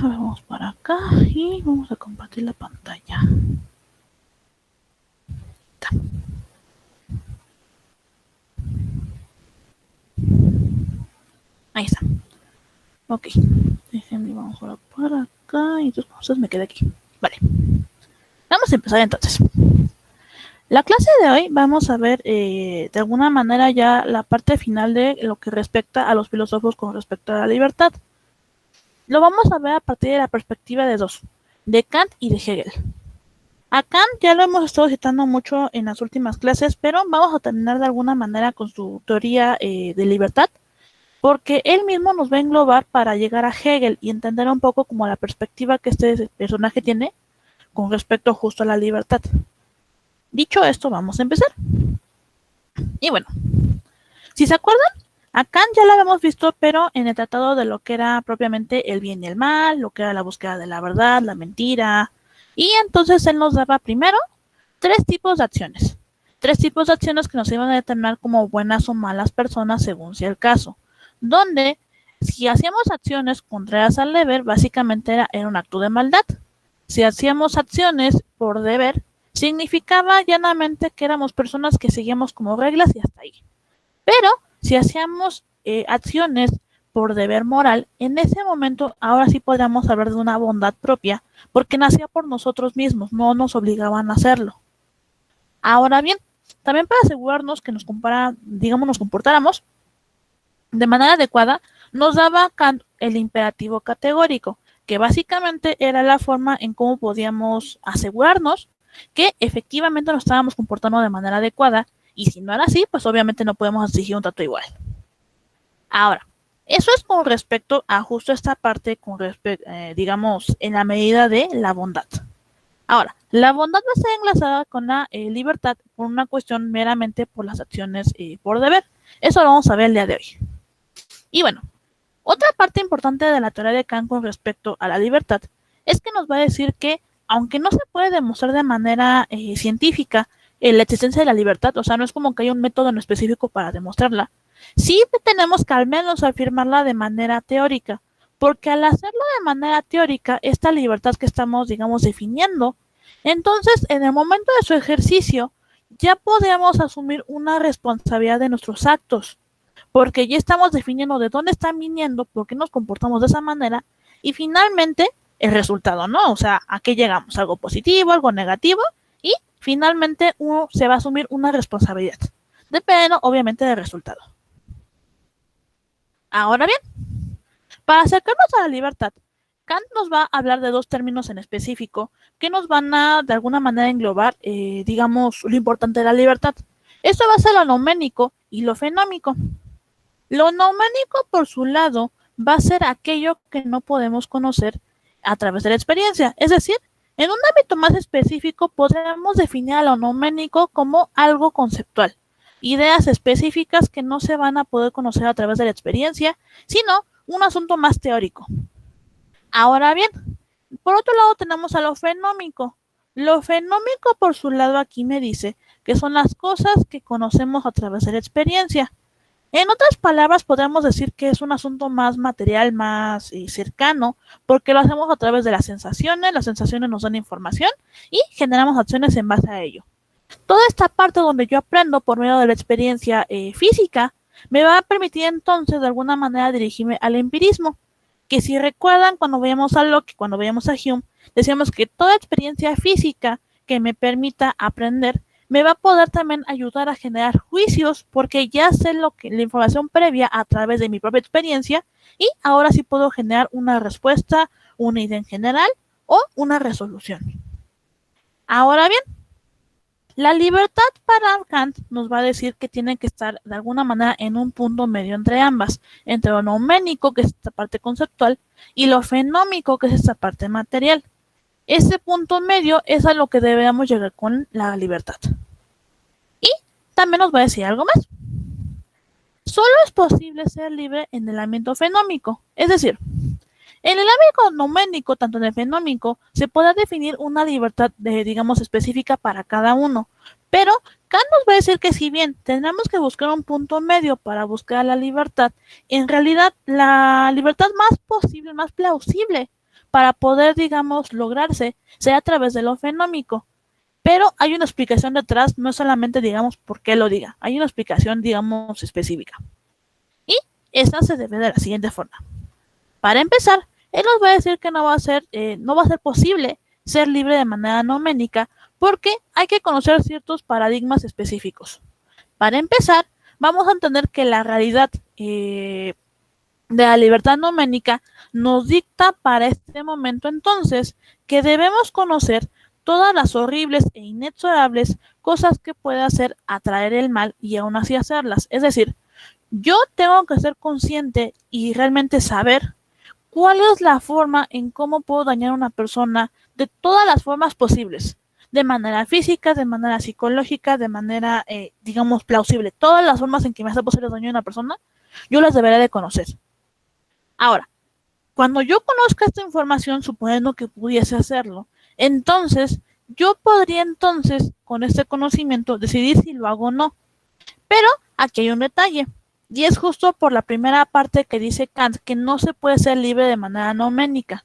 vamos para acá y vamos a compartir la pantalla. Ahí está. Ok. Déjenme, vamos ahora para acá y entonces me quedé aquí. Vale. Vamos a empezar entonces. La clase de hoy vamos a ver de alguna manera ya la parte final de lo que respecta a los filósofos con respecto a la libertad. Lo vamos a ver a partir de la perspectiva de dos, de Kant y de Hegel. A Kant ya lo hemos estado citando mucho en las últimas clases, pero vamos a terminar de alguna manera con su teoría de libertad, porque él mismo nos va a englobar para llegar a Hegel y entender un poco como la perspectiva que este personaje tiene con respecto justo a la libertad. Dicho esto, vamos a empezar. Y bueno, si se acuerdan, a Kant ya lo habíamos visto, pero en el tratado de lo que era propiamente el bien y el mal, lo que era la búsqueda de la verdad, la mentira. Y entonces él nos daba primero tres tipos de acciones. Tres tipos de acciones que nos iban a determinar como buenas o malas personas según sea el caso. Donde si hacíamos acciones contrarias al deber, básicamente era un acto de maldad. Si hacíamos acciones por deber, significaba llanamente que éramos personas que seguíamos como reglas y hasta ahí. Pero si hacíamos acciones por deber moral, en ese momento ahora sí podríamos hablar de una bondad propia, porque nacía por nosotros mismos, no nos obligaban a hacerlo. Ahora bien, también para asegurarnos que nos comportáramos de manera adecuada, nos daba Kant el imperativo categórico, que básicamente era la forma en cómo podíamos asegurarnos que efectivamente nos estábamos comportando de manera adecuada, y si no era así, pues obviamente no podemos exigir un trato igual. Ahora, eso es con respecto a justo esta parte, digamos, en la medida de la bondad. Ahora, la bondad va a estar enlazada con la libertad por una cuestión meramente por las acciones por deber. Eso lo vamos a ver el día de hoy. Y bueno, otra parte importante de la teoría de Kant con respecto a la libertad es que nos va a decir que, aunque no se puede demostrar de manera científica la existencia de la libertad, o sea, no es como que hay un método en específico para demostrarla, sí tenemos que al menos afirmarla de manera teórica, porque al hacerlo de manera teórica, esta libertad que estamos, digamos, definiendo, entonces en el momento de su ejercicio ya podemos asumir una responsabilidad de nuestros actos, porque ya estamos definiendo de dónde están viniendo, por qué nos comportamos de esa manera y finalmente el resultado, ¿no? O sea, ¿a qué llegamos? ¿Algo positivo, algo negativo? Y finalmente uno se va a asumir una responsabilidad, dependiendo obviamente del resultado. Ahora bien, para acercarnos a la libertad, Kant nos va a hablar de dos términos en específico que nos van a de alguna manera englobar, digamos, lo importante de la libertad. Esto va a ser lo nouménico y lo fenómico. Lo nouménico, por su lado, va a ser aquello que no podemos conocer a través de la experiencia. Es decir, en un ámbito más específico podemos definir a lo nouménico como algo conceptual, ideas específicas que no se van a poder conocer a través de la experiencia, sino un asunto más teórico. Ahora bien, por otro lado tenemos a lo fenómico. Lo fenómico, por su lado, aquí me dice que son las cosas que conocemos a través de la experiencia. En otras palabras, podemos decir que es un asunto más material, más cercano, porque lo hacemos a través de las sensaciones nos dan información y generamos acciones en base a ello. Toda esta parte donde yo aprendo por medio de la experiencia física me va a permitir entonces de alguna manera dirigirme al empirismo, que si recuerdan cuando veíamos a Locke, cuando veíamos a Hume, decíamos que toda experiencia física que me permita aprender me va a poder también ayudar a generar juicios porque ya sé la información previa a través de mi propia experiencia y ahora sí puedo generar una respuesta, una idea en general o una resolución. Ahora bien, la libertad para Kant nos va a decir que tiene que estar de alguna manera en un punto medio entre ambas, entre lo nouménico, que es esta parte conceptual, y lo fenómico, que es esta parte material. Ese punto medio es a lo que debemos llegar con la libertad. Y también nos va a decir algo más. Solo es posible ser libre en el ámbito fenómico, es decir, en el ámbito nouménico, tanto en el fenómico, se puede definir una libertad, digamos, específica para cada uno, Pero Kant nos va a decir que si bien tendremos que buscar un punto medio para buscar la libertad, en realidad la libertad más posible, más plausible para poder, digamos, lograrse, sea a través de lo fenómico. Pero hay una explicación detrás, no solamente, digamos, por qué lo diga, hay una explicación, digamos, específica. Y esta se debe de la siguiente forma. Para empezar, él nos va a decir que no va a ser posible ser libre de manera noménica porque hay que conocer ciertos paradigmas específicos. Para empezar, vamos a entender que la realidad de la libertad noménica nos dicta para este momento entonces que debemos conocer todas las horribles e inexorables cosas que puede hacer atraer el mal y aún así hacerlas. Es decir, yo tengo que ser consciente y realmente saber cuál es la forma en cómo puedo dañar a una persona de todas las formas posibles, de manera física, de manera psicológica, de manera, digamos, plausible. Todas las formas en que me hace posible dañar a una persona, yo las debería de conocer. Ahora, cuando yo conozca esta información, suponiendo que pudiese hacerlo, entonces yo podría entonces, con este conocimiento, decidir si lo hago o no. Pero aquí hay un detalle, y es justo por la primera parte que dice Kant, que no se puede ser libre de manera noménica.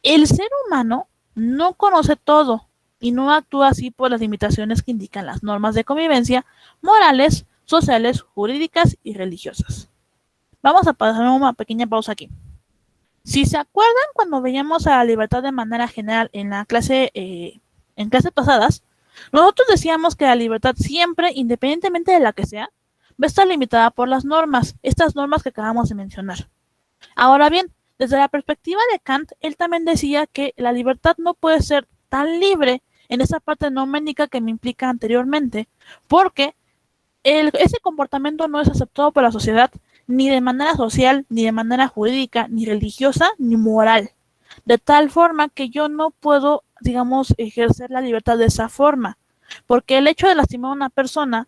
El ser humano no conoce todo y no actúa así por las limitaciones que indican las normas de convivencia morales, sociales, jurídicas y religiosas. Vamos a pasar una pequeña pausa aquí. Si se acuerdan cuando veíamos a la libertad de manera general en la clase, en clases pasadas, nosotros decíamos que la libertad siempre, independientemente de la que sea, va a estar limitada por las normas, estas normas que acabamos de mencionar. Ahora bien, desde la perspectiva de Kant, él también decía que la libertad no puede ser tan libre en esa parte noménica que me implica anteriormente, porque ese comportamiento no es aceptado por la sociedad ni de manera social, ni de manera jurídica, ni religiosa, ni moral. De tal forma que yo no puedo, digamos, ejercer la libertad de esa forma, porque el hecho de lastimar a una persona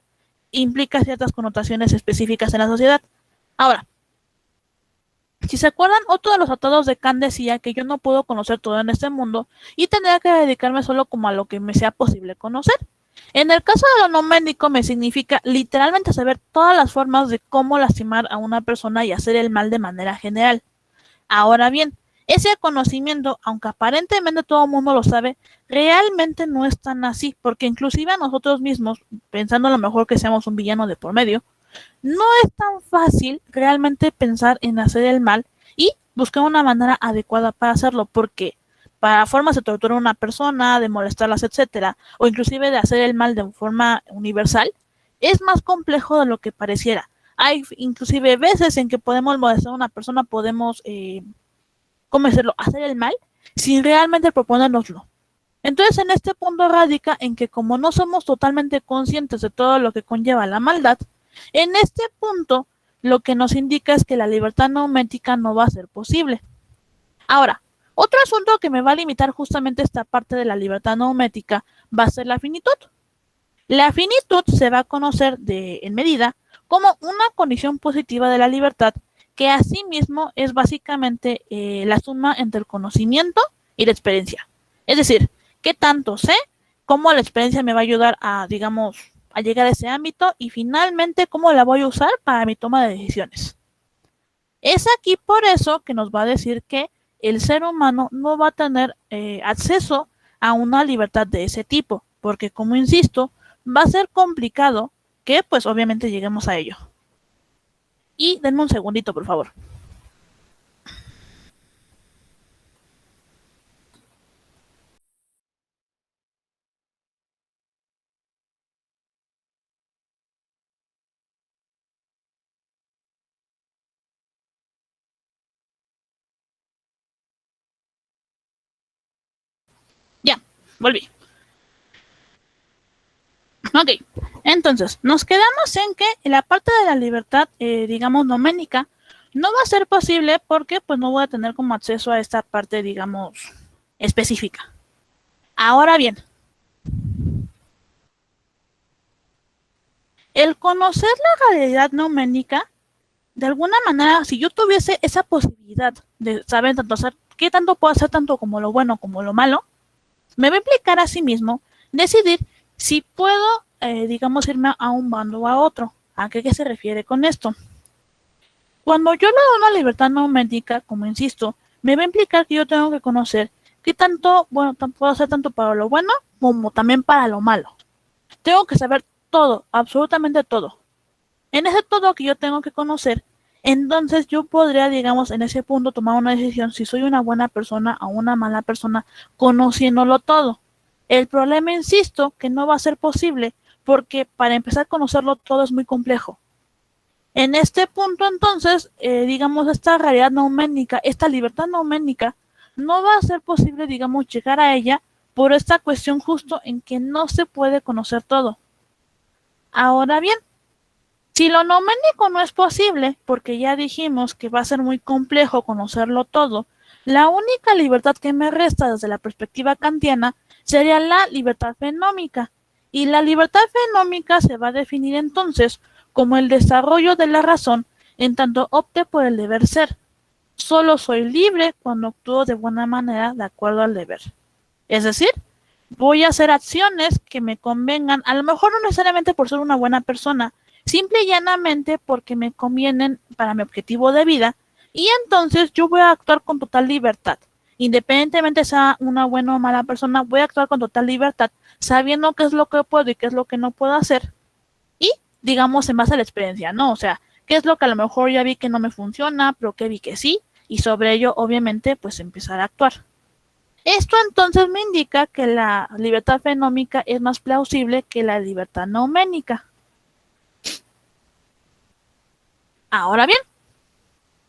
implica ciertas connotaciones específicas en la sociedad. Ahora, si se acuerdan, otro de los tratados de Kant decía que yo no puedo conocer todo en este mundo y tendría que dedicarme solo como a lo que me sea posible conocer. En el caso de lo noménico me significa literalmente saber todas las formas de cómo lastimar a una persona y hacer el mal de manera general. Ahora bien, ese conocimiento, aunque aparentemente todo el mundo lo sabe, realmente no es tan así, porque inclusive a nosotros mismos, pensando a lo mejor que seamos un villano de por medio, no es tan fácil realmente pensar en hacer el mal y buscar una manera adecuada para hacerlo, porque para formas de torturar a una persona, de molestarlas, etcétera, o inclusive de hacer el mal de forma universal, es más complejo de lo que pareciera. Hay inclusive veces en que podemos molestar a una persona, podemos, ¿cómo decirlo?, hacer el mal sin realmente proponérnoslo. Entonces, en este punto radica en que como no somos totalmente conscientes de todo lo que conlleva la maldad, en este punto lo que nos indica es que la libertad nomética no va a ser posible. Ahora, otro asunto que me va a limitar justamente esta parte de la libertad nomética va a ser la finitud. La finitud se va a conocer en medida como una condición positiva de la libertad, que asimismo es básicamente la suma entre el conocimiento y la experiencia. Es decir, qué tanto sé, cómo la experiencia me va a ayudar a, digamos, a llegar a ese ámbito y finalmente cómo la voy a usar para mi toma de decisiones. Es aquí por eso que nos va a decir que el ser humano no va a tener acceso a una libertad de ese tipo, porque como insisto, va a ser complicado que pues obviamente lleguemos a ello. Y denme un segundito, por favor. Ya, volví. Ok, entonces nos quedamos en que la parte de la libertad, digamos, noménica, no va a ser posible porque pues no voy a tener como acceso a esta parte, digamos, específica. Ahora bien, el conocer la realidad noménica, de alguna manera, si yo tuviese esa posibilidad de saber tanto hacer, qué tanto puedo hacer tanto como lo bueno como lo malo, me va a implicar a sí mismo decidir si puedo, digamos, irme a un bando o a otro. ¿A qué se refiere con esto? Cuando yo le doy una libertad numérica, como insisto, me va a implicar que yo tengo que conocer qué tanto, bueno, puedo hacer tanto para lo bueno como también para lo malo. Tengo que saber todo, absolutamente todo. En ese todo que yo tengo que conocer, entonces yo podría, digamos, en ese punto tomar una decisión si soy una buena persona o una mala persona, conociéndolo todo. El problema, insisto, que no va a ser posible porque para empezar a conocerlo todo es muy complejo. En este punto, entonces, digamos, esta realidad numérica, esta libertad numérica, no va a ser posible, digamos, llegar a ella por esta cuestión justo en que no se puede conocer todo. Ahora bien, si lo numérico no es posible, porque ya dijimos que va a ser muy complejo conocerlo todo, la única libertad que me resta desde la perspectiva kantiana sería la libertad fenómica. Y la libertad fenómica se va a definir entonces como el desarrollo de la razón en tanto opte por el deber ser. Solo soy libre cuando actúo de buena manera de acuerdo al deber. Es decir, voy a hacer acciones que me convengan, a lo mejor no necesariamente por ser una buena persona, simple y llanamente porque me convienen para mi objetivo de vida, y entonces yo voy a actuar con total libertad. Independientemente sea una buena o mala persona, voy a actuar con total libertad, sabiendo qué es lo que puedo y qué es lo que no puedo hacer, y digamos en base a la experiencia, ¿no? O sea, qué es lo que a lo mejor ya vi que no me funciona, pero que vi que sí, y sobre ello obviamente pues empezar a actuar. Esto entonces me indica que la libertad fenómica es más plausible que la libertad noménica. Ahora bien,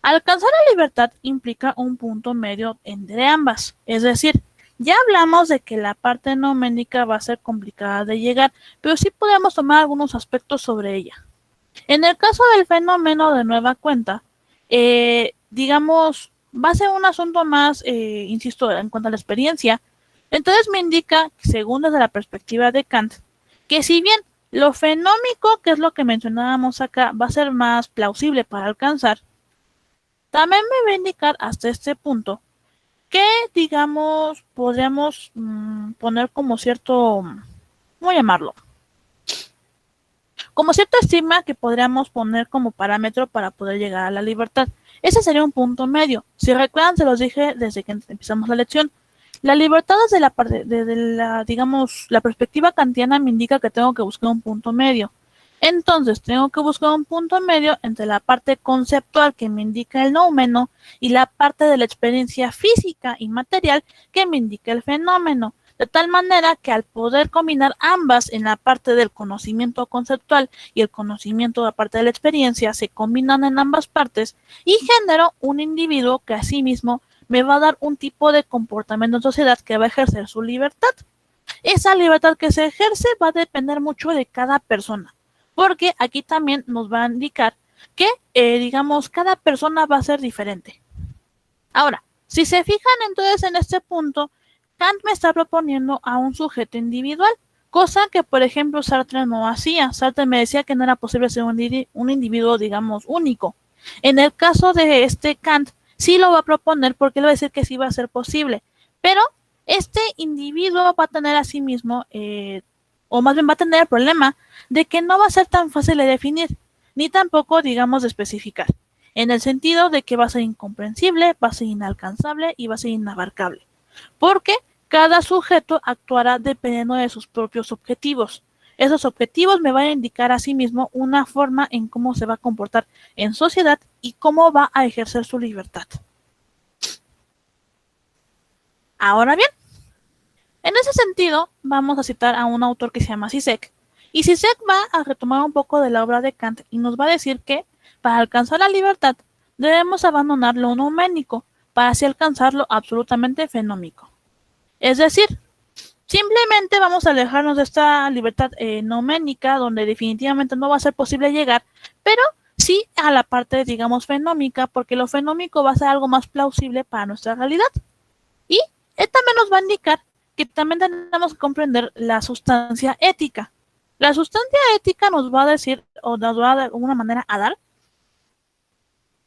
alcanzar la libertad implica un punto medio entre ambas. Es decir, ya hablamos de que la parte noménica va a ser complicada de llegar, pero sí podemos tomar algunos aspectos sobre ella. En el caso del fenómeno de nueva cuenta, digamos, va a ser un asunto más, insisto, en cuanto a la experiencia. Entonces me indica, según desde la perspectiva de Kant, que si bien lo fenómico, que es lo que mencionábamos acá, va a ser más plausible para alcanzar, también me va a indicar hasta este punto que, digamos, podríamos poner como cierto, ¿cómo llamarlo? Como cierta estima que podríamos poner como parámetro para poder llegar a la libertad. Ese sería un punto medio. Si recuerdan, se los dije desde que empezamos la lección. La libertad desde la parte, desde la, digamos, la perspectiva kantiana me indica que tengo que buscar un punto medio. Entonces, tengo que buscar un punto medio entre la parte conceptual que me indica el noumeno y la parte de la experiencia física y material que me indica el fenómeno. De tal manera que al poder combinar ambas en la parte del conocimiento conceptual y el conocimiento de la parte de la experiencia, se combinan en ambas partes y genero un individuo que asimismo me va a dar un tipo de comportamiento en sociedad que va a ejercer su libertad. Esa libertad que se ejerce va a depender mucho de cada persona, porque aquí también nos va a indicar que, digamos, cada persona va a ser diferente. Ahora, si se fijan entonces en este punto, Kant me está proponiendo a un sujeto individual, cosa que, por ejemplo, Sartre no hacía. Sartre me decía que no era posible ser un individuo, digamos, único. En el caso de este Kant, sí lo va a proponer porque él va a decir que sí va a ser posible, pero este individuo va a tener a sí mismo, o más bien va a tener el problema de que no va a ser tan fácil de definir, ni tampoco, digamos, de especificar, en el sentido de que va a ser incomprensible, va a ser inalcanzable y va a ser inabarcable, porque cada sujeto actuará dependiendo de sus propios objetivos. Esos objetivos me van a indicar a sí mismo una forma en cómo se va a comportar en sociedad y cómo va a ejercer su libertad. Ahora bien, en ese sentido, vamos a citar a un autor que se llama Zizek. Y Zizek va a retomar un poco de la obra de Kant y nos va a decir que para alcanzar la libertad debemos abandonar lo noménico para así alcanzar lo absolutamente fenómico. Es decir, simplemente vamos a alejarnos de esta libertad noménica donde definitivamente no va a ser posible llegar, pero sí a la parte, digamos, fenómica, porque lo fenómico va a ser algo más plausible para nuestra realidad. Y él también nos va a indicar que también tenemos que comprender la sustancia ética. La sustancia ética nos va a decir, o nos va de alguna manera a dar,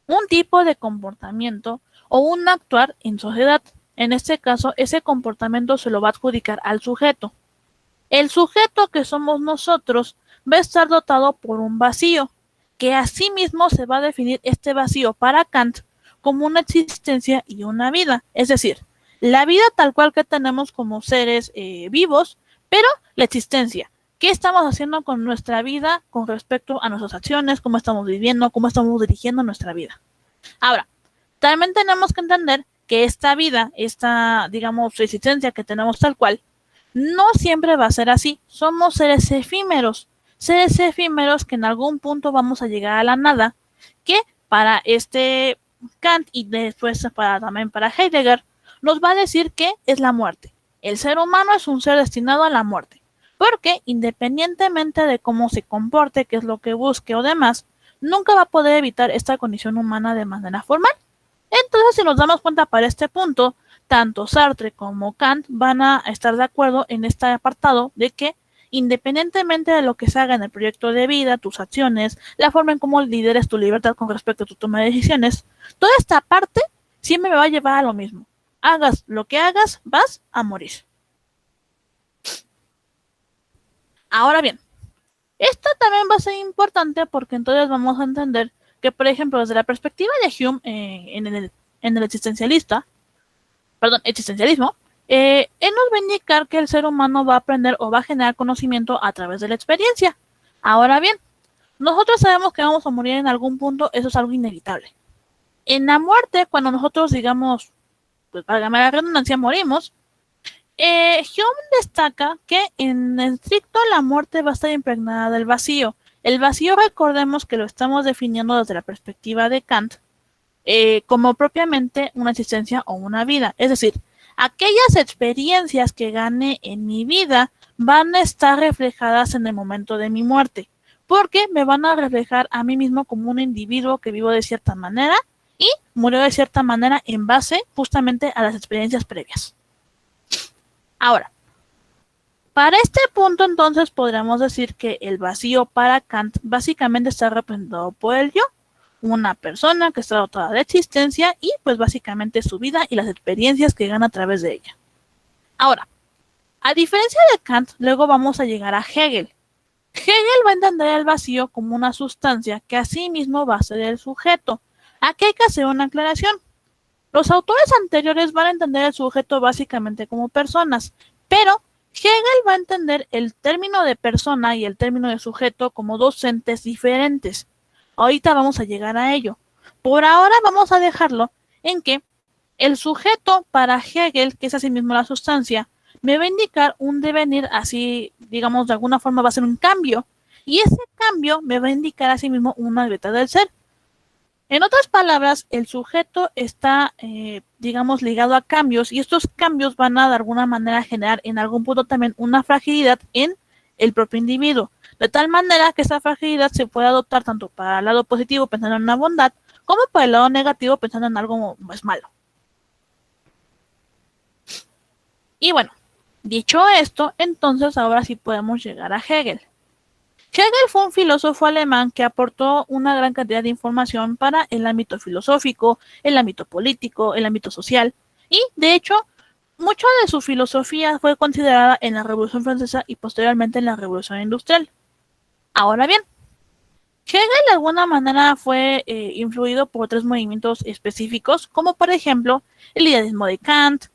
un tipo de comportamiento o un actuar en sociedad. En este caso, ese comportamiento se lo va a adjudicar al sujeto. El sujeto que somos nosotros va a estar dotado por un vacío, que asimismo se va a definir este vacío para Kant como una existencia y una vida. Es decir, la vida tal cual que tenemos como seres vivos, pero la existencia. ¿Qué estamos haciendo con nuestra vida con respecto a nuestras acciones? ¿Cómo estamos viviendo? ¿Cómo estamos dirigiendo nuestra vida? Ahora, también tenemos que entender que esta vida, esta, digamos, existencia que tenemos tal cual, no siempre va a ser así. Somos seres efímeros que en algún punto vamos a llegar a la nada, que para este Kant y después también para Heidegger, nos va a decir que es la muerte. El ser humano es un ser destinado a la muerte, porque independientemente de cómo se comporte, qué es lo que busque o demás, nunca va a poder evitar esta condición humana de manera formal. Entonces, si nos damos cuenta para este punto, tanto Sartre como Kant van a estar de acuerdo en este apartado de que independientemente de lo que se haga en el proyecto de vida, tus acciones, la forma en cómo lideres tu libertad con respecto a tu toma de decisiones, toda esta parte siempre me va a llevar a lo mismo. Hagas lo que hagas, vas a morir. Ahora bien, esto también va a ser importante porque entonces vamos a entender que, por ejemplo, desde la perspectiva de Hume en el existencialismo, él nos va a indicar que el ser humano va a aprender o va a generar conocimiento a través de la experiencia. Ahora bien, nosotros sabemos que vamos a morir en algún punto, eso es algo inevitable. En la muerte, cuando nosotros, digamos, pues para la redundancia, morimos, Hume destaca que en estricto la muerte va a estar impregnada del vacío. El vacío, recordemos que lo estamos definiendo desde la perspectiva de Kant, como propiamente una existencia o una vida. Es decir, aquellas experiencias que gane en mi vida van a estar reflejadas en el momento de mi muerte, porque me van a reflejar a mí mismo como un individuo que vivo de cierta manera y murió de cierta manera en base justamente a las experiencias previas. Ahora, para este punto entonces podríamos decir que el vacío para Kant básicamente está representado por el yo, una persona que está dotada de existencia y pues básicamente su vida y las experiencias que gana a través de ella. Ahora, a diferencia de Kant, luego vamos a llegar a Hegel. Hegel va a entender el vacío como una sustancia que asimismo va a ser el sujeto. Aquí hay que hacer una aclaración. Los autores anteriores van a entender el sujeto básicamente como personas, pero Hegel va a entender el término de persona y el término de sujeto como dos entes diferentes. Ahorita vamos a llegar a ello. Por ahora vamos a dejarlo en que el sujeto para Hegel, que es asimismo la sustancia, me va a indicar un devenir así, digamos, de alguna forma va a ser un cambio. Y ese cambio me va a indicar asimismo una libertad del ser. En otras palabras, el sujeto está, digamos, ligado a cambios y estos cambios van a de alguna manera generar en algún punto también una fragilidad en el propio individuo, de tal manera que esa fragilidad se puede adoptar tanto para el lado positivo pensando en una bondad, como para el lado negativo pensando en algo más malo. Y bueno, dicho esto, entonces ahora sí podemos llegar a Hegel. Hegel fue un filósofo alemán que aportó una gran cantidad de información para el ámbito filosófico, el ámbito político, el ámbito social, y de hecho, mucho de su filosofía fue considerada en la Revolución Francesa y posteriormente en la Revolución Industrial. Ahora bien, Hegel de alguna manera fue influido por tres movimientos específicos, como por ejemplo el idealismo de Kant,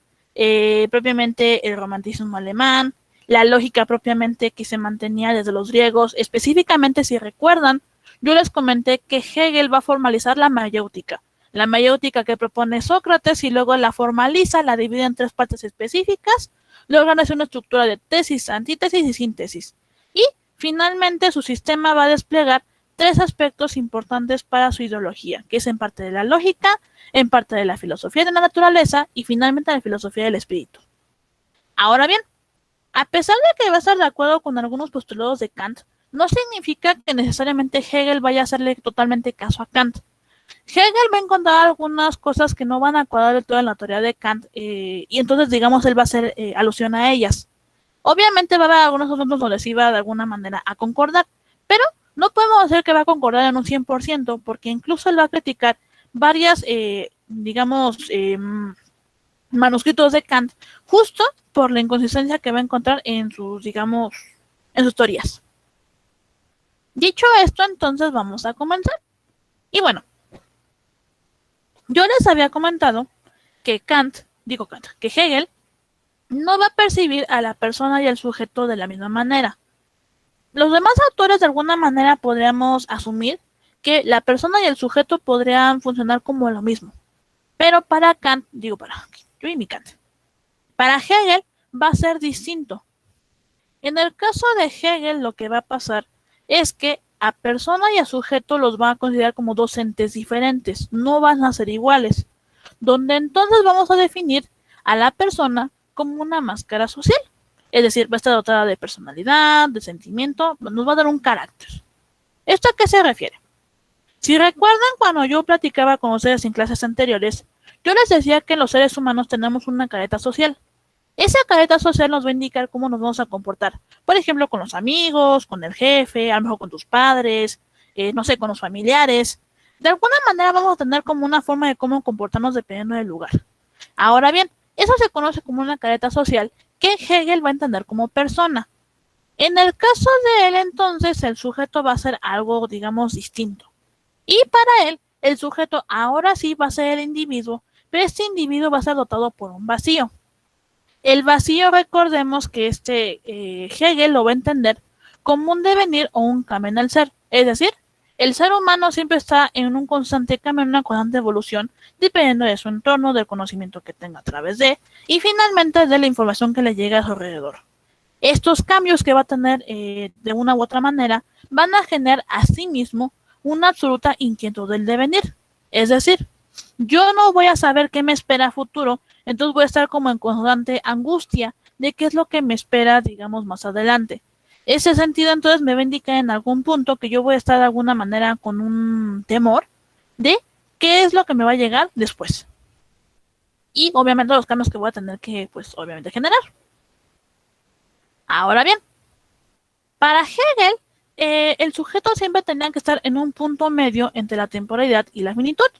propiamente el romanticismo alemán, la lógica propiamente que se mantenía desde los griegos. Específicamente, si recuerdan, yo les comenté que Hegel va a formalizar la mayéutica que propone Sócrates y luego la formaliza, la divide en tres partes específicas, luego hace una estructura de tesis, antítesis y síntesis. Y finalmente su sistema va a desplegar tres aspectos importantes para su ideología, que es en parte de la lógica, en parte de la filosofía de la naturaleza y finalmente la filosofía del espíritu. Ahora bien, a pesar de que va a estar de acuerdo con algunos postulados de Kant, no significa que necesariamente Hegel vaya a hacerle totalmente caso a Kant. Hegel va a encontrar algunas cosas que no van a cuadrar del todo en la teoría de Kant y entonces, digamos, él va a hacer alusión a ellas. Obviamente va a haber algunos asuntos donde sí va de alguna manera a concordar, pero no podemos decir que va a concordar en un 100%, porque incluso él va a criticar varias, digamos, manuscritos de Kant, justo por la inconsistencia que va a encontrar en sus, digamos, en sus teorías. Dicho esto, entonces vamos a comenzar. Y bueno, yo les había comentado que que Hegel no va a percibir a la persona y al sujeto de la misma manera. Los demás autores de alguna manera podríamos asumir que la persona y el sujeto podrían funcionar como lo mismo. Pero para Kant, yo y mi Kant, para Hegel va a ser distinto. En el caso de Hegel, lo que va a pasar es que a persona y a sujeto los va a considerar como dos entes diferentes, no van a ser iguales, donde entonces vamos a definir a la persona como una máscara social, es decir, va a estar dotada de personalidad, de sentimiento, nos va a dar un carácter. ¿Esto a qué se refiere? Si recuerdan cuando yo platicaba con ustedes en clases anteriores, yo les decía que los seres humanos tenemos una careta social. Esa careta social nos va a indicar cómo nos vamos a comportar. Por ejemplo, con los amigos, con el jefe, a lo mejor con tus padres, no sé, con los familiares. De alguna manera vamos a tener como una forma de cómo comportarnos dependiendo del lugar. Ahora bien, eso se conoce como una careta social que Hegel va a entender como persona. En el caso de él, entonces, el sujeto va a ser algo, digamos, distinto. Y para él, el sujeto ahora sí va a ser el individuo, pero este individuo va a ser dotado por un vacío. El vacío, recordemos que Hegel lo va a entender como un devenir o un cambio en el ser. Es decir, el ser humano siempre está en un constante cambio, en una constante evolución, dependiendo de su entorno, del conocimiento que tenga a través de, y finalmente de la información que le llega a su alrededor. Estos cambios que va a tener de una u otra manera van a generar a sí mismo una absoluta inquietud del devenir. Es decir, yo no voy a saber qué me espera a futuro, entonces voy a estar como en constante angustia de qué es lo que me espera, digamos, más adelante. Ese sentido, entonces, me va a indicar en algún punto que yo voy a estar de alguna manera con un temor de qué es lo que me va a llegar después. Y, obviamente, los cambios que voy a tener que, pues, obviamente, generar. Ahora bien, para Hegel, el sujeto siempre tenía que estar en un punto medio entre la temporalidad y la finitud.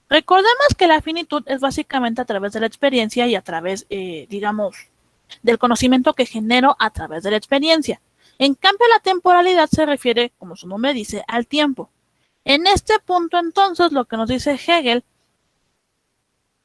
Recordemos que la finitud es básicamente a través de la experiencia y a través, digamos, del conocimiento que genero a través de la experiencia. En cambio, la temporalidad se refiere, como su nombre dice, al tiempo. En este punto, entonces, lo que nos dice Hegel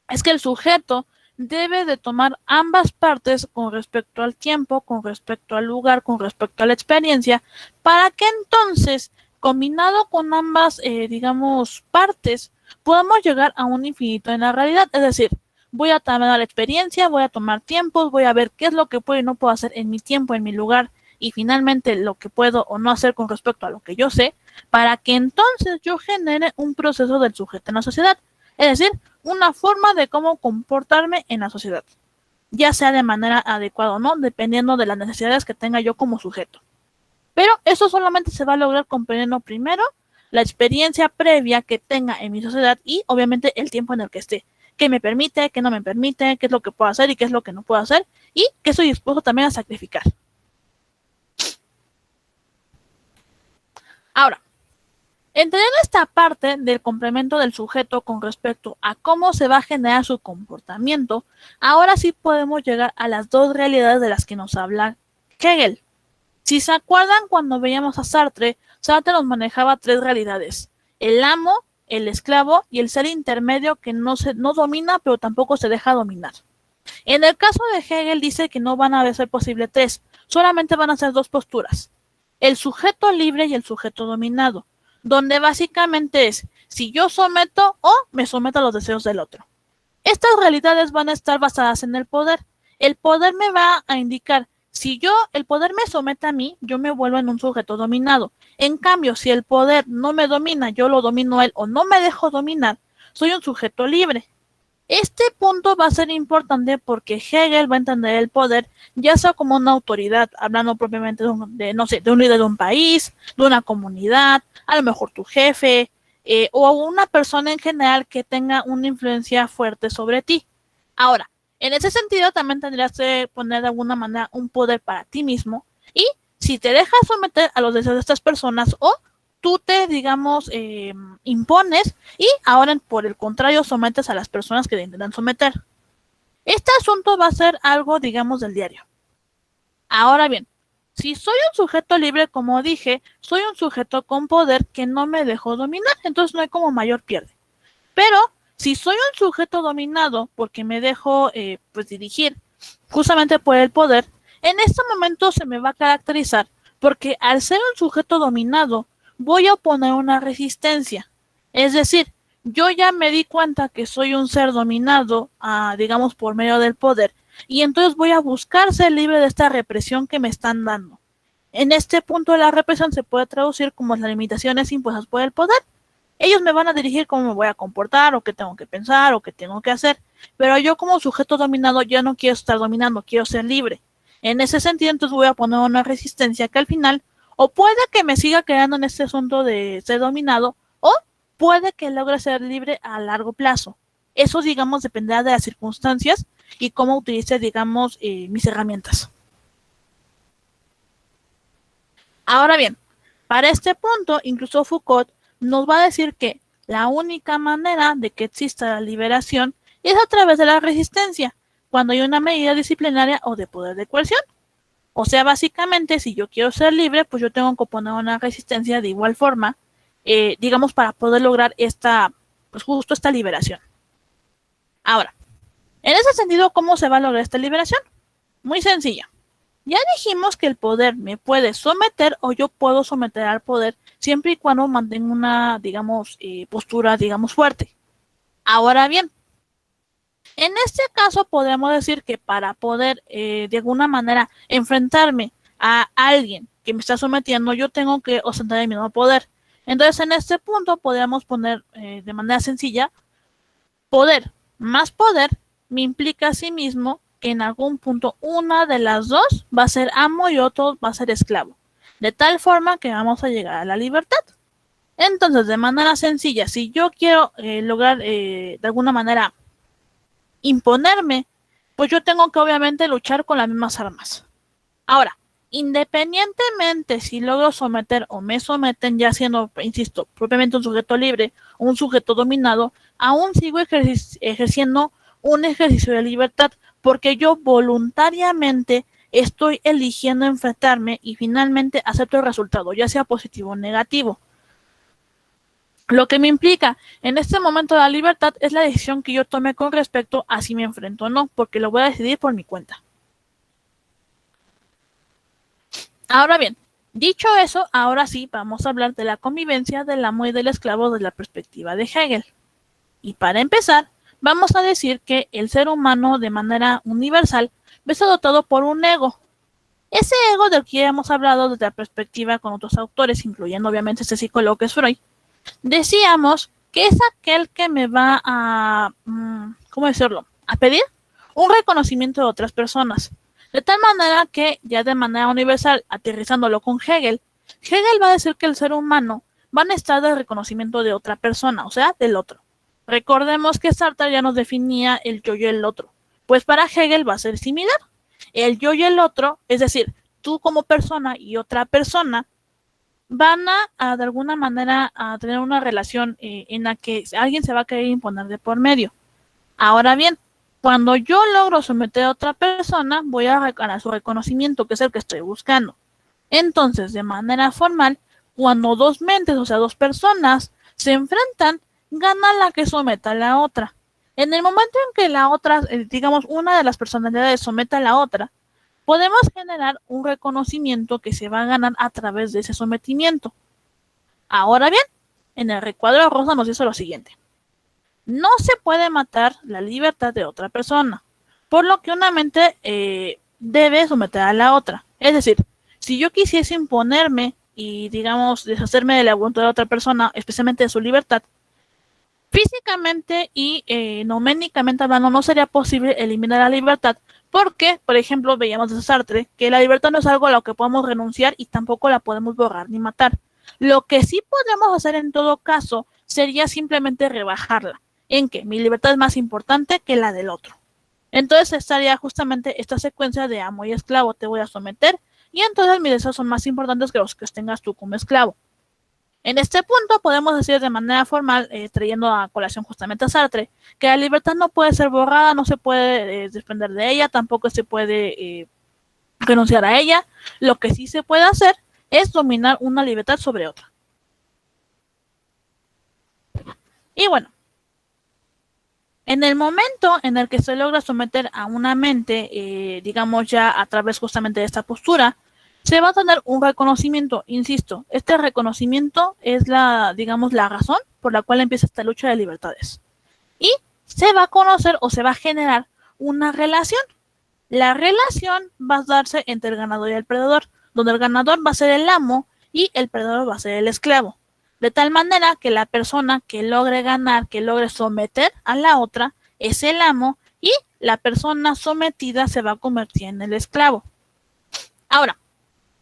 es que el sujeto debe de tomar ambas partes con respecto al tiempo, con respecto al lugar, con respecto a la experiencia, para que entonces, combinado con ambas, digamos, partes, podamos llegar a un infinito en la realidad. Es decir, voy a tomar la experiencia, voy a tomar tiempos, voy a ver qué es lo que puedo y no puedo hacer en mi tiempo, en mi lugar, y finalmente lo que puedo o no hacer con respecto a lo que yo sé, para que entonces yo genere un proceso del sujeto en la sociedad. Es decir, una forma de cómo comportarme en la sociedad, ya sea de manera adecuada o no, dependiendo de las necesidades que tenga yo como sujeto. Pero eso solamente se va a lograr comprendiendo primero la experiencia previa que tenga en mi sociedad y obviamente el tiempo en el que esté. Qué me permite, qué no me permite, qué es lo que puedo hacer y qué es lo que no puedo hacer y qué estoy dispuesto también a sacrificar. Ahora, entendiendo esta parte del complemento del sujeto con respecto a cómo se va a generar su comportamiento, ahora sí podemos llegar a las dos realidades de las que nos habla Hegel. Si se acuerdan cuando veíamos a Sartre, Sartre nos manejaba tres realidades: el amo, el esclavo y el ser intermedio que no domina pero tampoco se deja dominar. En el caso de Hegel dice que no van a ser posible tres, solamente van a ser dos posturas: el sujeto libre y el sujeto dominado, donde básicamente es si yo someto o me someto a los deseos del otro. Estas realidades van a estar basadas en el poder. El poder me va a indicar si el poder me somete a mí, yo me vuelvo en un sujeto dominado. En cambio, si el poder no me domina, yo lo domino a él o no me dejo dominar, soy un sujeto libre. Este punto va a ser importante porque Hegel va a entender el poder ya sea como una autoridad, hablando propiamente de un líder de un país, de una comunidad, a lo mejor tu jefe, o una persona en general que tenga una influencia fuerte sobre ti. Ahora, en ese sentido también tendrías que poner de alguna manera un poder para ti mismo y si te dejas someter a los deseos de estas personas o tú te, digamos, impones y ahora por el contrario sometes a las personas que te intentan someter. Este asunto va a ser algo, digamos, del diario. Ahora bien, si soy un sujeto libre, como dije, soy un sujeto con poder que no me dejó dominar, entonces no hay como mayor pierde. Pero si soy un sujeto dominado porque me dejo pues dirigir justamente por el poder, en este momento se me va a caracterizar porque al ser un sujeto dominado voy a oponer una resistencia. Es decir, yo ya me di cuenta que soy un ser dominado, digamos, por medio del poder, y entonces voy a buscar ser libre de esta represión que me están dando. En este punto de la represión se puede traducir como las limitaciones impuestas por el poder. Ellos me van a dirigir cómo me voy a comportar, o qué tengo que pensar, o qué tengo que hacer. Pero yo como sujeto dominado ya no quiero estar dominando, quiero ser libre. En ese sentido, entonces voy a poner una resistencia que al final, o puede que me siga quedando en este asunto de ser dominado, o puede que logre ser libre a largo plazo. Eso, digamos, dependerá de las circunstancias y cómo utilice, digamos, mis herramientas. Ahora bien, para este punto, incluso Foucault nos va a decir que la única manera de que exista la liberación es a través de la resistencia, cuando hay una medida disciplinaria o de poder de coerción. O sea, básicamente, si yo quiero ser libre, pues yo tengo que poner una resistencia de igual forma, digamos, para poder lograr esta, pues justo esta liberación. Ahora, en ese sentido, ¿cómo se va a lograr esta liberación? Muy sencilla. Ya dijimos que el poder me puede someter o yo puedo someter al poder siempre y cuando mantenga una, digamos, postura, digamos, fuerte. Ahora bien, en este caso podemos decir que para poder de alguna manera enfrentarme a alguien que me está sometiendo, yo tengo que ostentar el mismo poder. Entonces, en este punto podríamos poner de manera sencilla, poder más poder me implica a sí mismo que en algún punto una de las dos va a ser amo y otro va a ser esclavo. De tal forma que vamos a llegar a la libertad. Entonces, de manera sencilla, si yo quiero lograr de alguna manera imponerme, pues yo tengo que obviamente luchar con las mismas armas. Ahora, independientemente si logro someter o me someten, ya siendo, insisto, propiamente un sujeto libre o un sujeto dominado, aún sigo ejerciendo un ejercicio de libertad porque yo voluntariamente estoy eligiendo enfrentarme y finalmente acepto el resultado, ya sea positivo o negativo. Lo que me implica en este momento de la libertad es la decisión que yo tome con respecto a si me enfrento o no, porque lo voy a decidir por mi cuenta. Ahora bien, dicho eso, ahora sí vamos a hablar de la convivencia del amo y del esclavo desde la perspectiva de Hegel. Y para empezar, vamos a decir que el ser humano de manera universal está dotado por un ego. Ese ego del que ya hemos hablado desde la perspectiva con otros autores, incluyendo obviamente este psicólogo que es Freud, decíamos que es aquel que me va a, ¿cómo decirlo?, a pedir un reconocimiento de otras personas. De tal manera que, ya de manera universal, aterrizándolo con Hegel, Hegel va a decir que el ser humano va a necesitar del reconocimiento de otra persona, o sea, del otro. Recordemos que Sartre ya nos definía el yo y el otro. Pues para Hegel va a ser similar. El yo y el otro, es decir, tú como persona y otra persona, van a de alguna manera a tener una relación en la que alguien se va a querer imponer de por medio. Ahora bien, cuando yo logro someter a otra persona, voy a ganar su reconocimiento, que es el que estoy buscando. Entonces, de manera formal, cuando dos mentes, o sea, dos personas, se enfrentan, gana la que someta a la otra. En el momento en que la otra, digamos, una de las personalidades someta a la otra, podemos generar un reconocimiento que se va a ganar a través de ese sometimiento. Ahora bien, en el recuadro rosa nos dice lo siguiente. No se puede matar la libertad de otra persona, por lo que una mente debe someter a la otra. Es decir, si yo quisiese imponerme y, digamos, deshacerme de la voluntad de otra persona, especialmente de su libertad, físicamente y noménicamente hablando, no sería posible eliminar la libertad, porque, por ejemplo, veíamos de Sartre que la libertad no es algo a lo que podemos renunciar y tampoco la podemos borrar ni matar. Lo que sí podemos hacer en todo caso sería simplemente rebajarla, en que mi libertad es más importante que la del otro. Entonces estaría justamente esta secuencia de amo y esclavo, te voy a someter y entonces mis deseos son más importantes que los que tengas tú como esclavo. En este punto podemos decir de manera formal, trayendo a colación justamente a Sartre, que la libertad no puede ser borrada, no se puede desprender de ella, tampoco se puede renunciar a ella. Lo que sí se puede hacer es dominar una libertad sobre otra. Y bueno, en el momento en el que se logra someter a una mente, digamos ya a través justamente de esta postura, se va a tener un reconocimiento, insisto, este reconocimiento es digamos, la razón por la cual empieza esta lucha de libertades. Y se va a conocer o se va a generar una relación. La relación va a darse entre el ganador y el perdedor, donde el ganador va a ser el amo y el perdedor va a ser el esclavo. De tal manera que la persona que logre ganar, que logre someter a la otra, es el amo y la persona sometida se va a convertir en el esclavo. Ahora,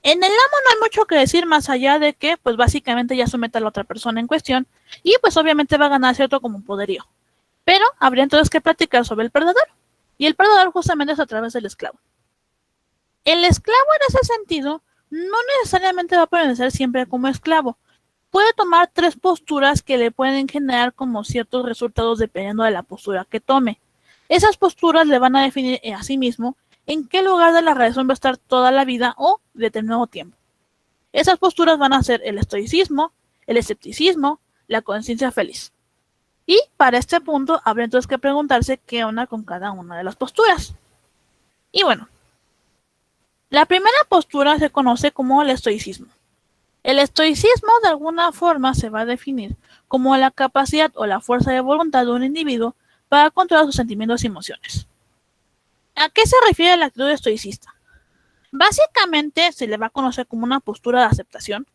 en el amo no hay mucho que decir más allá de que, pues básicamente ya somete a la otra persona en cuestión y pues obviamente va a ganar cierto como poderío. Pero habría entonces que platicar sobre el perdedor. Y el perdedor justamente es a través del esclavo. El esclavo en ese sentido no necesariamente va a permanecer siempre como esclavo. Puede tomar tres posturas que le pueden generar como ciertos resultados dependiendo de la postura que tome. Esas posturas le van a definir a sí mismo en qué lugar de la relación va a estar toda la vida o determinado tiempo. Esas posturas van a ser el estoicismo, el escepticismo, la conciencia feliz. Y para este punto habría entonces que preguntarse qué onda con cada una de las posturas. Y bueno, la primera postura se conoce como el estoicismo. El estoicismo de alguna forma se va a definir como la capacidad o la fuerza de voluntad de un individuo para controlar sus sentimientos y emociones. ¿A qué se refiere la actitud estoicista? Básicamente se le va a conocer como una postura de aceptación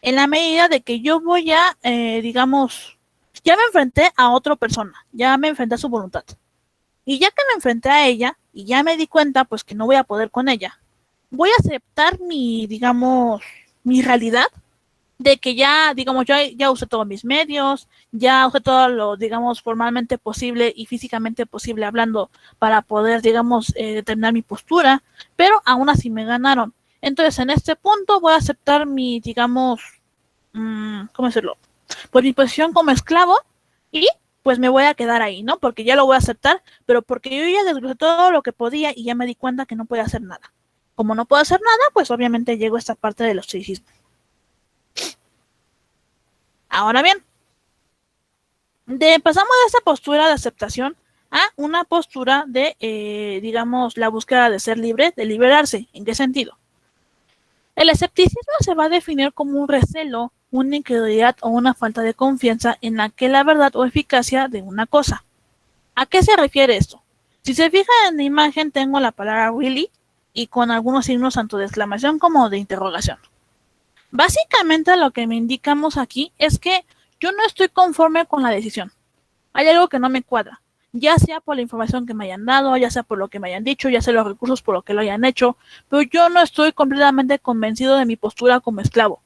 en la medida de que yo voy a, digamos, ya me enfrenté a otra persona, ya me enfrenté a su voluntad. Y ya que me enfrenté a ella y ya me di cuenta pues que no voy a poder con ella, voy a aceptar digamos, mi realidad de que ya, digamos, ya usé todos mis medios, ya usé todo lo, digamos, formalmente posible y físicamente posible hablando para poder, digamos, determinar mi postura, pero aún así me ganaron. Entonces, en este punto voy a aceptar digamos, ¿cómo decirlo? Pues mi posición como esclavo y pues me voy a quedar ahí, ¿no? Porque ya lo voy a aceptar, pero porque yo ya desglosé todo lo que podía y ya me di cuenta que no podía hacer nada. Como no puedo hacer nada, pues obviamente llego a esta parte del estoicismo. Ahora bien, pasamos de esta postura de aceptación a una postura de, digamos, la búsqueda de ser libre, de liberarse. ¿En qué sentido? El escepticismo se va a definir como un recelo, una incredulidad o una falta de confianza en la verdad o eficacia de una cosa. ¿A qué se refiere esto? Si se fijan en la imagen, tengo la palabra really y con algunos signos tanto de exclamación como de interrogación. Básicamente lo que me indicamos aquí es que yo no estoy conforme con la decisión. Hay algo que no me cuadra, ya sea por la información que me hayan dado, ya sea por lo que me hayan dicho, ya sea los recursos por lo que lo hayan hecho, pero yo no estoy completamente convencido de mi postura como esclavo,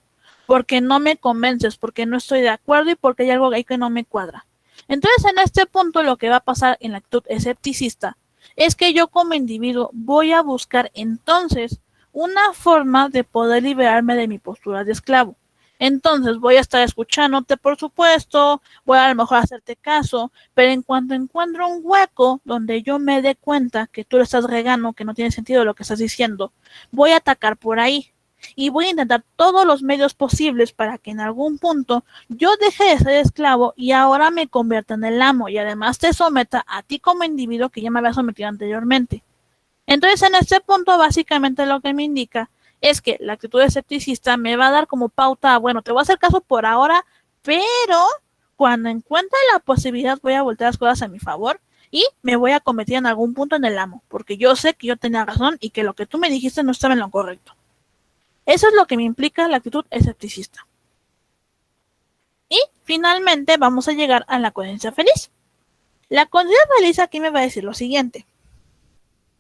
porque no me convences, porque no estoy de acuerdo y porque hay algo ahí que no me cuadra. Entonces, en este punto, lo que va a pasar en la actitud escepticista es que yo como individuo voy a buscar entonces una forma de poder liberarme de mi postura de esclavo. Entonces voy a estar escuchándote, por supuesto, voy a lo mejor hacerte caso, pero en cuanto encuentro un hueco donde yo me dé cuenta que tú le estás regando, que no tiene sentido lo que estás diciendo, voy a atacar por ahí y voy a intentar todos los medios posibles para que en algún punto yo deje de ser esclavo y ahora me convierta en el amo y además te someta a ti como individuo que ya me había sometido anteriormente. Entonces, en este punto, básicamente lo que me indica es que la actitud escepticista me va a dar como pauta, bueno, te voy a hacer caso por ahora, pero cuando encuentre la posibilidad voy a voltear las cosas a mi favor y me voy a convertir en algún punto en el amo, porque yo sé que yo tenía razón y que lo que tú me dijiste no estaba en lo correcto. Eso es lo que me implica la actitud escepticista. Y finalmente vamos a llegar a la conciencia feliz. La conciencia feliz aquí me va a decir lo siguiente.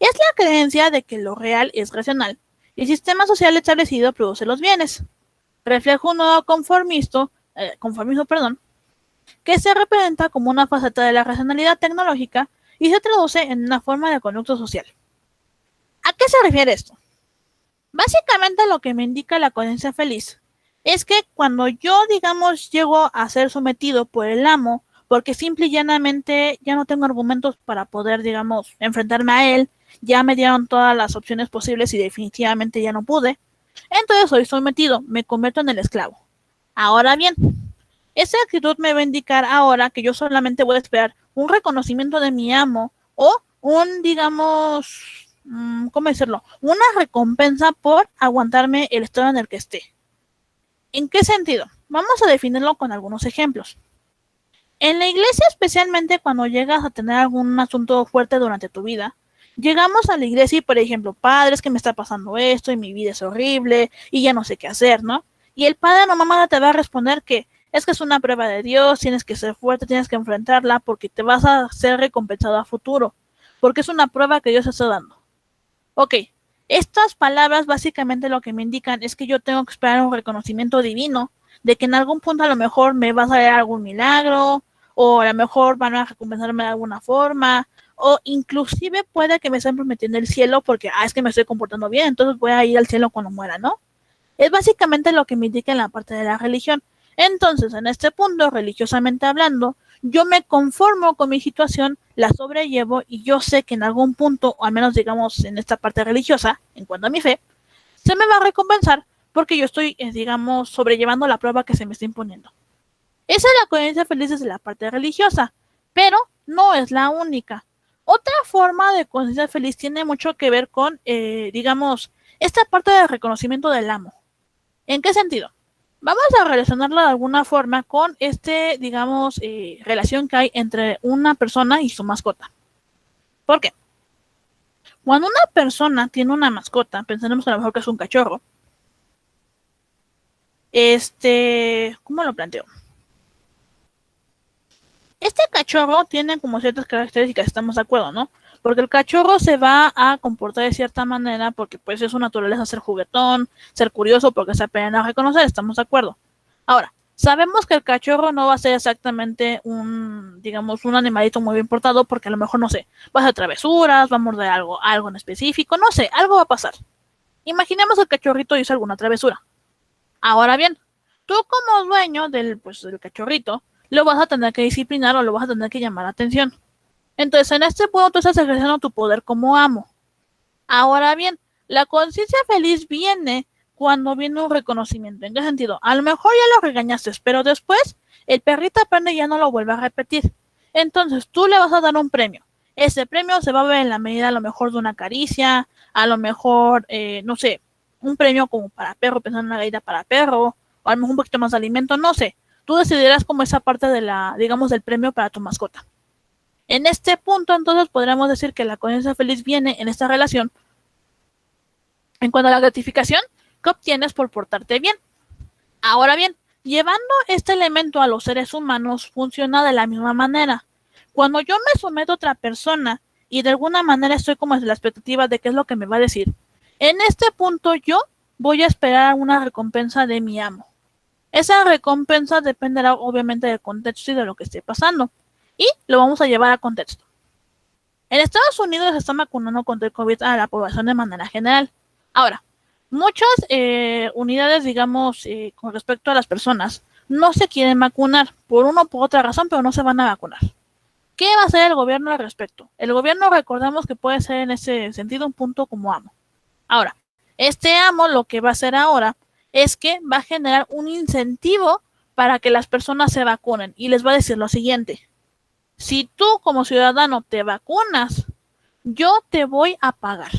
Es la creencia de que lo real es racional y el sistema social establecido produce los bienes. Refleja un nuevo conformismo, que se representa como una faceta de la racionalidad tecnológica y se traduce en una forma de conducta social. ¿A qué se refiere esto? Básicamente lo que me indica la conciencia feliz es que cuando yo, digamos, llego a ser sometido por el amo, porque simple y llanamente ya no tengo argumentos para poder, digamos, enfrentarme a él, ya me dieron todas las opciones posibles y definitivamente ya no pude, entonces soy sometido, me convierto en el esclavo. Ahora bien, esa actitud me va a indicar ahora que yo solamente voy a esperar un reconocimiento de mi amo o un, digamos, ¿cómo decirlo? Una recompensa por aguantarme el estado en el que esté. ¿En qué sentido? Vamos a definirlo con algunos ejemplos. En la iglesia, especialmente cuando llegas a tener algún asunto fuerte durante tu vida, llegamos a la iglesia y, por ejemplo, padre, es que me está pasando esto y mi vida es horrible y ya no sé qué hacer, ¿no? Y el padre no mamá te va a responder que es una prueba de Dios, tienes que ser fuerte, tienes que enfrentarla porque te vas a ser recompensado a futuro, porque es una prueba que Dios está dando. Ok, estas palabras básicamente lo que me indican es que yo tengo que esperar un reconocimiento divino de que en algún punto a lo mejor me va a salir algún milagro o a lo mejor van a recompensarme de alguna forma o inclusive puede que me estén prometiendo el cielo porque es que me estoy comportando bien, entonces voy a ir al cielo cuando muera, ¿no? Es básicamente lo que me indica en la parte de la religión. Entonces, en este punto, religiosamente hablando, yo me conformo con mi situación, la sobrellevo y yo sé que en algún punto, o al menos digamos en esta parte religiosa, en cuanto a mi fe, se me va a recompensar porque yo estoy, digamos, sobrellevando la prueba que se me está imponiendo. Esa es la coherencia feliz desde la parte religiosa, pero no es la única. Otra forma de conciencia feliz tiene mucho que ver con, digamos, esta parte del reconocimiento del amo. ¿En qué sentido? Vamos a relacionarlo de alguna forma con digamos, relación que hay entre una persona y su mascota. ¿Por qué? Cuando una persona tiene una mascota, pensemos a lo mejor que es un cachorro, ¿cómo lo planteo? Este cachorro tiene como ciertas características, estamos de acuerdo, ¿no? Porque el cachorro se va a comportar de cierta manera porque pues es su naturaleza ser juguetón, ser curioso, porque se aprendiendo a reconocer, estamos de acuerdo. Ahora, sabemos que el cachorro no va a ser exactamente digamos, un animalito muy bien portado porque a lo mejor, no sé, va a hacer travesuras, va a morder algo en específico, no sé, algo va a pasar. Imaginemos que el cachorrito hizo alguna travesura. Ahora bien, tú como dueño del cachorrito, lo vas a tener que disciplinar o lo vas a tener que llamar la atención. Entonces, en este punto tú estás ejerciendo tu poder como amo. Ahora bien, la conciencia feliz viene cuando viene un reconocimiento. ¿En qué sentido? A lo mejor ya lo regañaste, pero después el perrito aprende y ya no lo vuelve a repetir. Entonces, tú le vas a dar un premio. Ese premio se va a ver en la medida a lo mejor de una caricia, a lo mejor, no sé, un premio como para perro, pensando en una galleta para perro, o a lo mejor un poquito más de alimento, no sé. Tú decidirás como esa parte digamos, del premio para tu mascota. En este punto, entonces, podríamos decir que la conciencia feliz viene en esta relación en cuanto a la gratificación que obtienes por portarte bien. Ahora bien, llevando este elemento a los seres humanos funciona de la misma manera. Cuando yo me someto a otra persona y de alguna manera estoy como en la expectativa de qué es lo que me va a decir, en este punto yo voy a esperar una recompensa de mi amo. Esa recompensa dependerá obviamente del contexto y de lo que esté pasando. Y lo vamos a llevar a contexto. En Estados Unidos se está vacunando contra el COVID a la población de manera general. Ahora, muchas unidades, digamos, con respecto a las personas, no se quieren vacunar por una o por otra razón, pero no se van a vacunar. ¿Qué va a hacer el gobierno al respecto? El gobierno, recordemos que puede ser en ese sentido un punto como amo. Ahora, este amo lo que va a hacer ahora es que va a generar un incentivo para que las personas se vacunen y les va a decir lo siguiente: si tú como ciudadano te vacunas, yo te voy a pagar.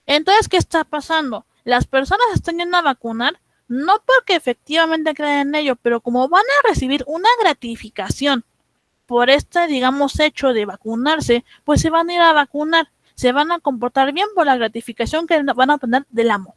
Entonces, ¿qué está pasando? Las personas están yendo a vacunar no porque efectivamente creen en ello, pero como van a recibir una gratificación por digamos, hecho de vacunarse, pues se van a ir a vacunar, se van a comportar bien por la gratificación que van a obtener del amo.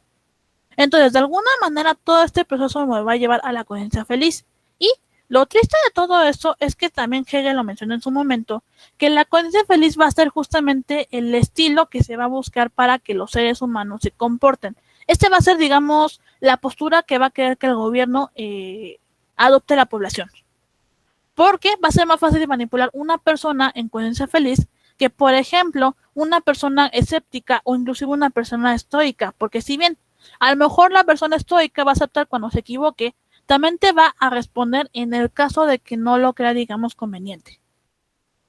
Entonces, de alguna manera, todo este proceso me va a llevar a la conciencia feliz. Y lo triste de todo esto es que también Hegel lo mencionó en su momento, que la conciencia feliz va a ser justamente el estilo que se va a buscar para que los seres humanos se comporten. Va a ser, digamos, la postura que va a querer que el gobierno adopte la población. Porque va a ser más fácil de manipular una persona en conciencia feliz que, por ejemplo, una persona escéptica o inclusive una persona estoica. Porque si bien A lo mejor la persona estoica va a aceptar cuando se equivoque, también te va a responder en el caso de que no lo crea, digamos, conveniente.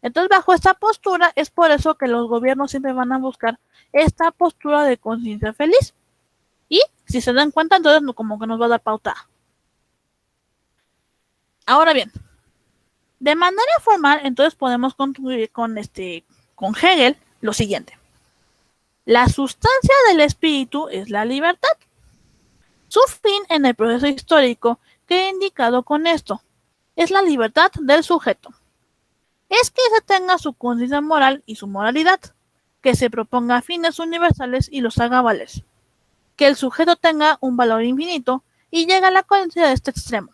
Entonces, bajo esta postura, es por eso que los gobiernos siempre van a buscar esta postura de conciencia feliz. Y si se dan cuenta, entonces como que nos va a dar pauta. Ahora bien, de manera formal, entonces podemos concluir con Hegel lo siguiente. La sustancia del espíritu es la libertad. Su fin en el proceso histórico que he indicado con esto es la libertad del sujeto. Es que se tenga su conciencia moral y su moralidad, que se proponga fines universales y los haga valer. Que el sujeto tenga un valor infinito y llegue a la conciencia de este extremo.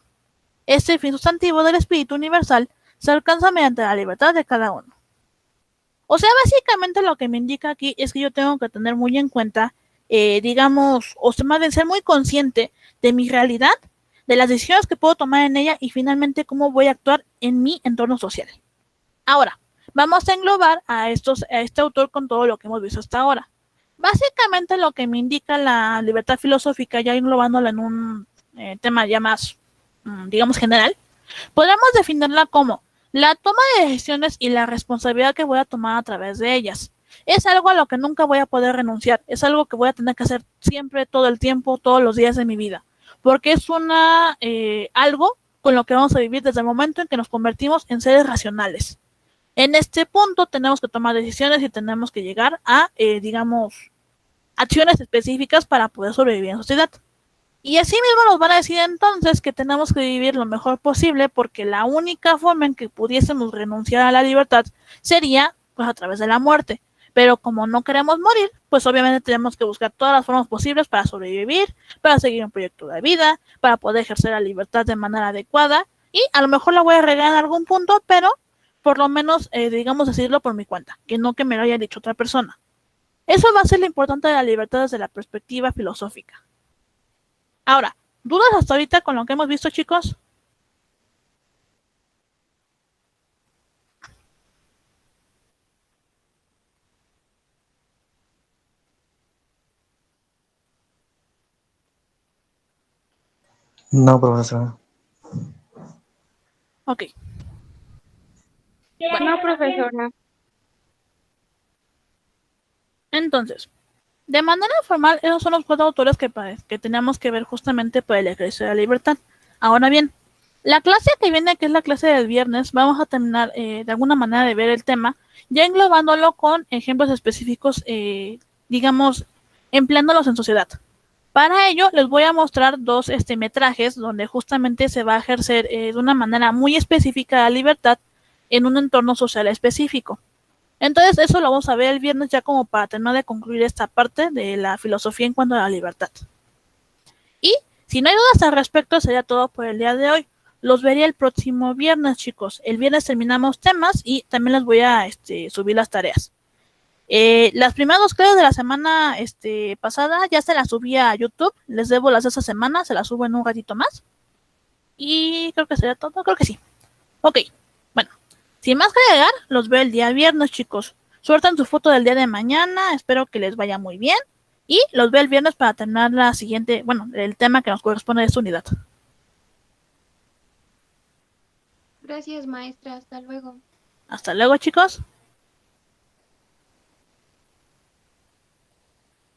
Este fin sustantivo del espíritu universal se alcanza mediante la libertad de cada uno. O sea, básicamente lo que me indica aquí es que yo tengo que tener muy en cuenta, digamos, o sea, más bien ser muy consciente de mi realidad, de las decisiones que puedo tomar en ella y finalmente cómo voy a actuar en mi entorno social. Ahora, vamos a englobar a este autor con todo lo que hemos visto hasta ahora. Básicamente lo que me indica la libertad filosófica, ya englobándola en un tema ya más, digamos, general, podemos definirla como la toma de decisiones y la responsabilidad que voy a tomar a través de ellas. Es algo a lo que nunca voy a poder renunciar, es algo que voy a tener que hacer siempre, todo el tiempo, todos los días de mi vida, porque es algo con lo que vamos a vivir desde el momento en que nos convertimos en seres racionales. En este punto tenemos que tomar decisiones y tenemos que llegar a, digamos, acciones específicas para poder sobrevivir en sociedad. Y así mismo nos van a decir entonces que tenemos que vivir lo mejor posible porque la única forma en que pudiésemos renunciar a la libertad sería pues a través de la muerte. Pero como no queremos morir, pues obviamente tenemos que buscar todas las formas posibles para sobrevivir, para seguir un proyecto de vida, para poder ejercer la libertad de manera adecuada. Y a lo mejor la voy a regar en algún punto, pero por lo menos, digamos, decirlo por mi cuenta, que no que me lo haya dicho otra persona. Eso va a ser lo importante de la libertad desde la perspectiva filosófica. Ahora, ¿dudas hasta ahorita con lo que hemos visto, chicos? No, profesor. Ok. Bueno, no, profesora. Entonces, de manera formal, esos son los 4 autores que tenemos que ver justamente para el ejercicio de la libertad. Ahora bien, la clase que viene, que es la clase del viernes, vamos a terminar de alguna manera de ver el tema, ya englobándolo con ejemplos específicos, digamos, empleándolos en sociedad. Para ello, les voy a mostrar 2 metrajes donde justamente se va a ejercer de una manera muy específica la libertad en un entorno social específico. Entonces, eso lo vamos a ver el viernes ya como para terminar de concluir esta parte de la filosofía en cuanto a la libertad. Y si no hay dudas al respecto, sería todo por el día de hoy. Los veré el próximo viernes, chicos. El viernes terminamos temas y también les voy a subir las tareas. Las primeras 2 clases de la semana pasada ya se las subí a YouTube. Les debo las de esa semana, se las subo en un ratito más. Y creo que sería todo, creo que sí. Ok, bueno. Sin más que agregar, los veo el día viernes, chicos. Suerte en su foto del día de mañana, espero que les vaya muy bien. Y los veo el viernes para terminar la siguiente, bueno, el tema que nos corresponde de esta unidad. Gracias, maestra. Hasta luego. Hasta luego, chicos.